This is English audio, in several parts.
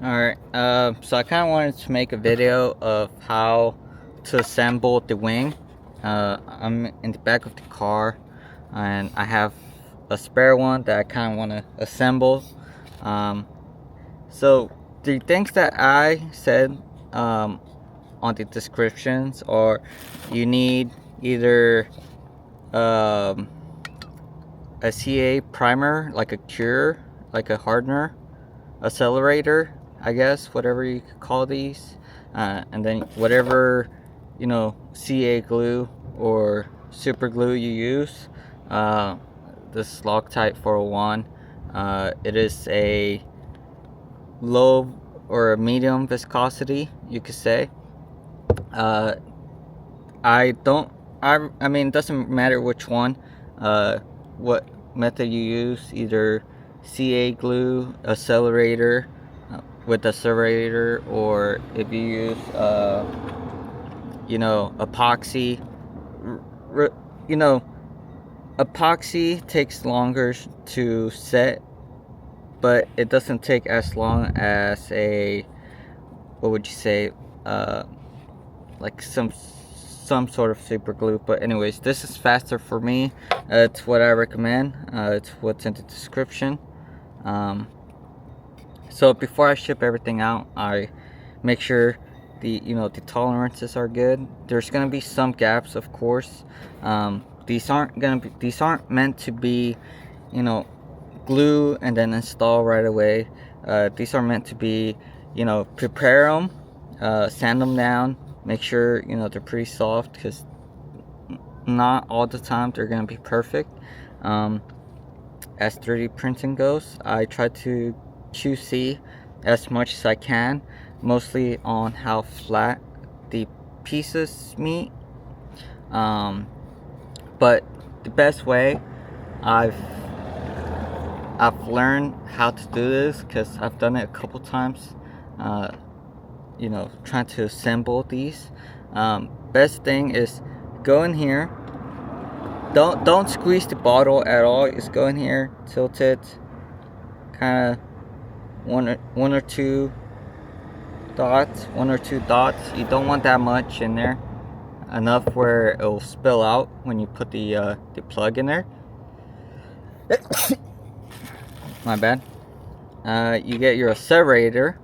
Alright, so I kind of wanted to make a video of how to assemble the wing. I'm in the back of the car and I have a spare one that I kind of want to assemble. Um, so the things that I said on the descriptions are you need either a CA primer, like a cure, like a hardener, accelerator, I guess, whatever you could call these, and then whatever CA glue or super glue you use. This Loctite 401, it is a low or a medium viscosity, you could say. I mean, it doesn't matter which one, what method you use, either CA glue, accelerator, with accelerator, or if you use, epoxy. You know, epoxy takes longer to set, but it doesn't take as long as what would you say, like some sort of super glue. But anyways, this is faster for me. It's what I recommend. It's what's in the description. So before I ship everything out, I make sure the tolerances are good. There's gonna be some gaps, of course. These aren't meant to be glue and then install right away. These are meant to be, prepare them, sand them down, make sure they're pretty soft, because not all the time they're gonna be perfect. As 3D printing goes, I try to QC as much as I can, mostly on how flat the pieces meet. But the best way I've learned how to do this, because I've done it a couple times, trying to assemble these. Best thing is go in here. Don't squeeze the bottle at all. Just go in here, tilt it, kind of one or two dots. You don't want that much in there. Enough where it'll spill out when you put the plug in there. My bad. You get your accelerator.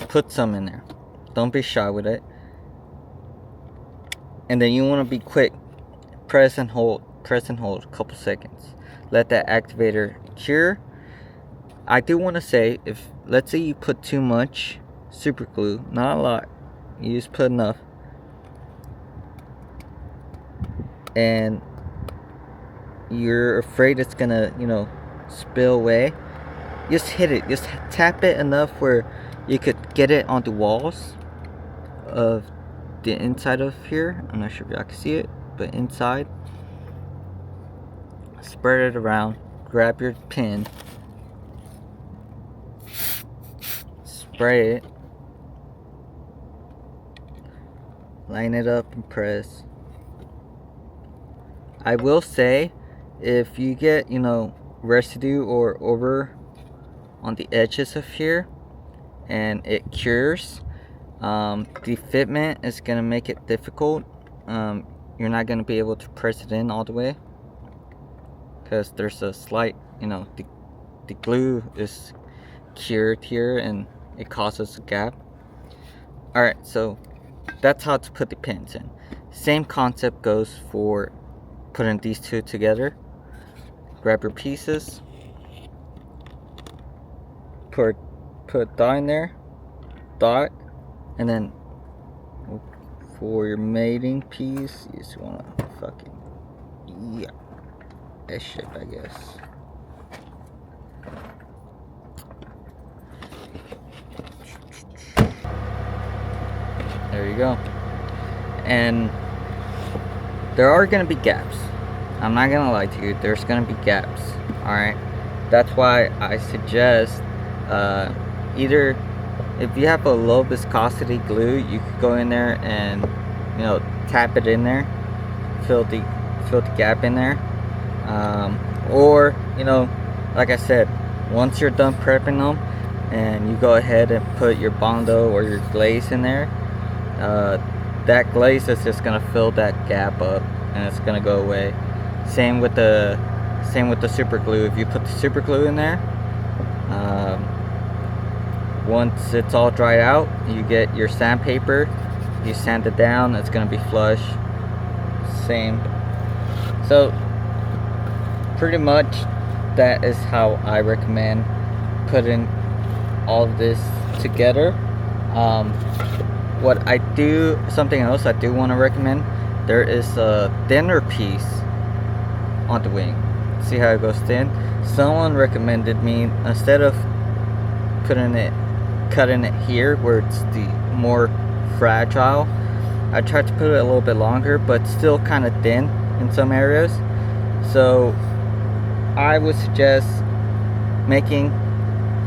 Put some in there. Don't be shy with it. And then you want to be quick. Press and hold a couple seconds. Let that activator cure. I do want to say, if let's say you put too much super glue, not a lot, you just put enough, and you're afraid it's gonna spill away, just hit it, just tap it enough where you could get it on the walls of the inside of here. I'm not sure if y'all can see it, but inside, spread it around, grab your pin, spray it, line it up and press. I will say, if you get residue or over on the edges of here and it cures, the fitment is gonna make it difficult. You're not gonna be able to press it in all the way, because there's a slight, the glue is cured here and it causes a gap. Alright, so that's how to put the pins in. Same concept goes for putting these two together. Grab your pieces, put a dot in there, and then for your mating piece, you just wanna fucking that shit, I guess. There you go. And there are gonna be gaps. I'm not gonna lie to you, there's gonna be gaps. Alright, that's why I suggest either, if you have a low viscosity glue, you could go in there and tap it in there, fill the gap in there, or like I said, once you're done prepping them and you go ahead and put your Bondo or your glaze in there, that glaze is just gonna fill that gap up and it's gonna go away. Same with the super glue. If you put the super glue in there, once it's all dried out, you get your sandpaper, you sand it down, it's gonna be flush. Same. So pretty much that is how I recommend putting all of this together. What I do, something else I do want to recommend, there is a thinner piece on the wing. See how it goes thin? Someone recommended me, instead of cutting it here where it's the more fragile, I tried to put it a little bit longer, but still kind of thin in some areas. So I would suggest making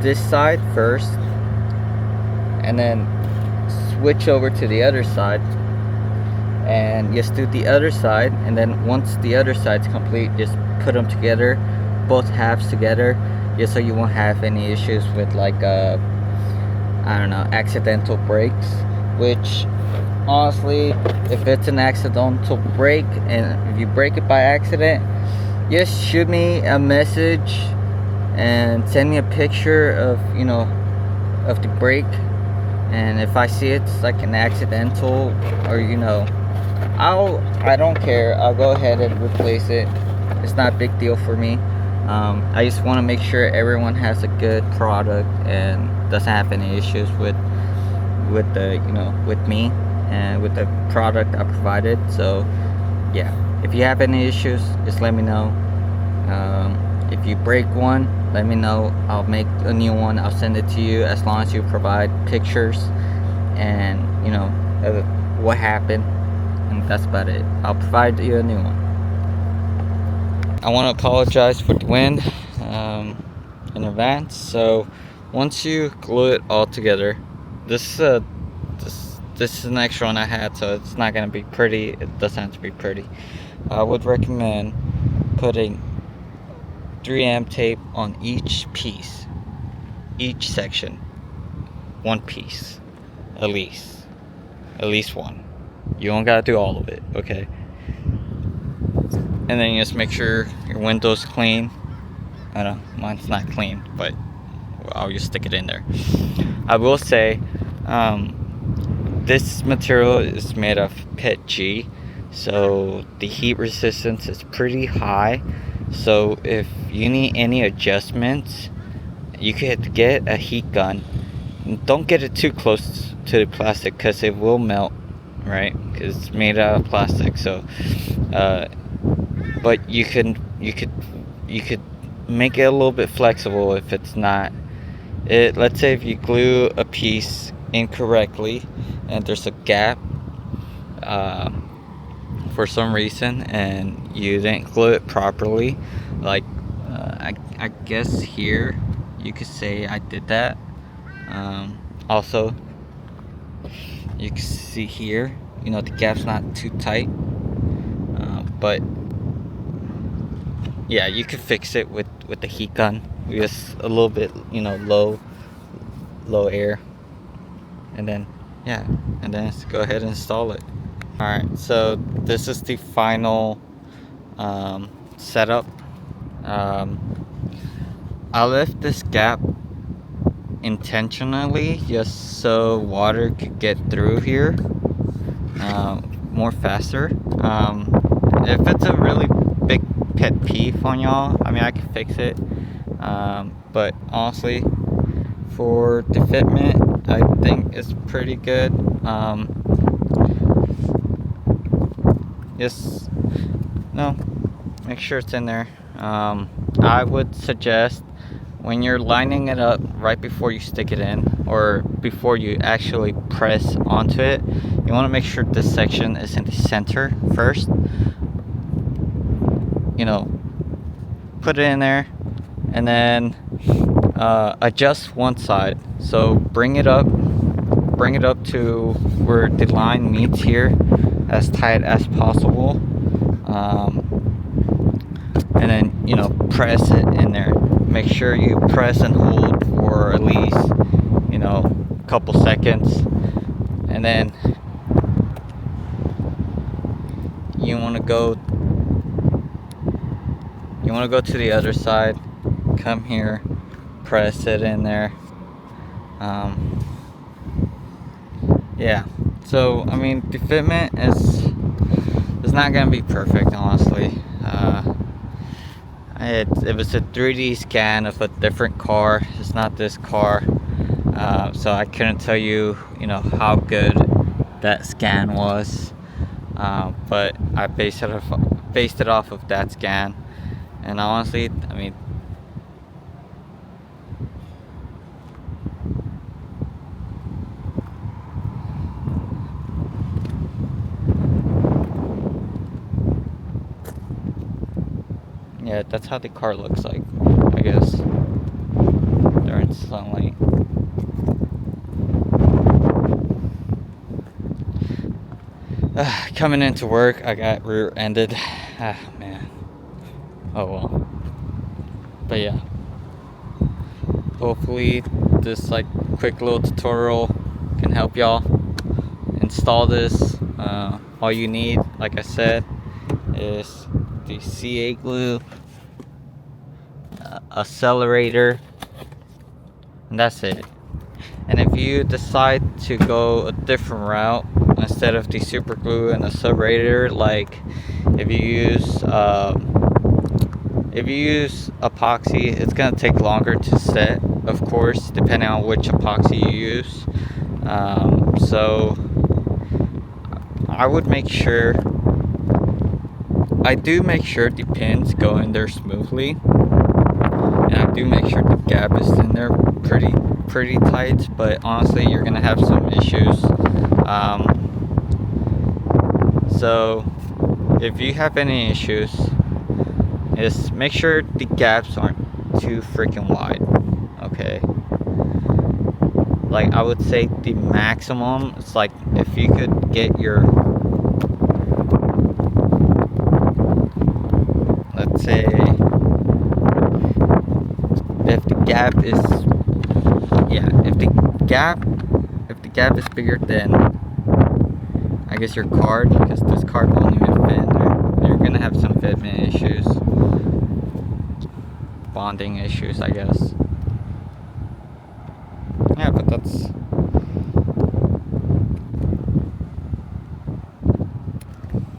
this side first and then switch over to the other side and just do the other side, and then once the other side's complete, just put them together, both halves together, just so you won't have any issues with like I don't know, accidental breaks. Which honestly, if it's an accidental break and if you break it by accident, just shoot me a message and send me a picture of, you know, of the break, and if I see it's like an accidental, or you know, I don't care, I'll go ahead and replace it. It's not a big deal for me. I just want to make sure everyone has a good product and doesn't have any issues with the, you know, with me and with the product I provided. So yeah, if you have any issues, just let me know. If you break one, let me know. I'll make a new one. I'll send it to you, as long as you provide pictures and, you know, what happened, and that's about it. I'll provide you a new one. I want to apologize for the wind in advance. So once you glue it all together, this is an extra one I had, so it's not gonna be pretty. It doesn't have to be pretty. I would recommend putting 3M tape on each piece, each section, one piece, at least one. You don't gotta do all of it, okay? And then you just make sure your window's clean. I know mine's not clean, but I'll just stick it in there. I will say, this material is made of PETG, so the heat resistance is pretty high. So if you need any adjustments, you could get a heat gun. Don't get it too close to the plastic because it will melt, right? Because it's made out of plastic. So but you could make it a little bit flexible if it's not. Let's say if you glue a piece incorrectly and there's a gap for some reason and you didn't glue it properly, like I guess here you could say I did that. Also, you can see here, you know, the gap's not too tight, but yeah, you could fix it with the heat gun, just a little bit, you know, low air, and then yeah, and then let's go ahead and install it. Alright, so this is the final setup. I left this gap intentionally just so water could get through here more faster. If it's a really big pet peeve on y'all, I mean, I can fix it, but honestly, for the fitment, I think it's pretty good. Just make sure it's in there. I would suggest, when you're lining it up right before you stick it in, or before you actually press onto it, you want to make sure this section is in the center first. You know, put it in there, and then adjust one side. So bring it up to where the line meets here, as tight as possible, and then, you know, press it in there. make sure you press and hold for at least, you know, a couple seconds, and then you want to go to the other side, come here, press it in there. Yeah, so I mean, the fitment is not gonna be perfect, honestly. It was a 3D scan of a different car. It's not this car, so I couldn't tell you, you know, how good that scan was. But I based it off of that scan, and honestly, I mean, yeah, that's how the car looks like, I guess, during sunlight. Coming into work, I got rear-ended. Man. Oh well. But yeah. Hopefully this like quick little tutorial can help y'all install this. All you need, like I said, is the CA glue, accelerator, and that's it. And if you decide to go a different route, instead of the super glue and accelerator, like if you use epoxy, it's gonna take longer to set, of course, depending on which epoxy you use. So I would make sure, I do make sure the pins go in there smoothly, and I do make sure the gap is in there pretty tight, but honestly you're gonna have some issues. So if you have any issues, is make sure the gaps aren't too freaking wide, okay? Like I would say the maximum, it's like if you could get your, let's say, if the gap is, yeah, if the gap is bigger than, I guess, your card, because this card won't even fit in there, you're gonna have some fitment issues, bonding issues, I guess.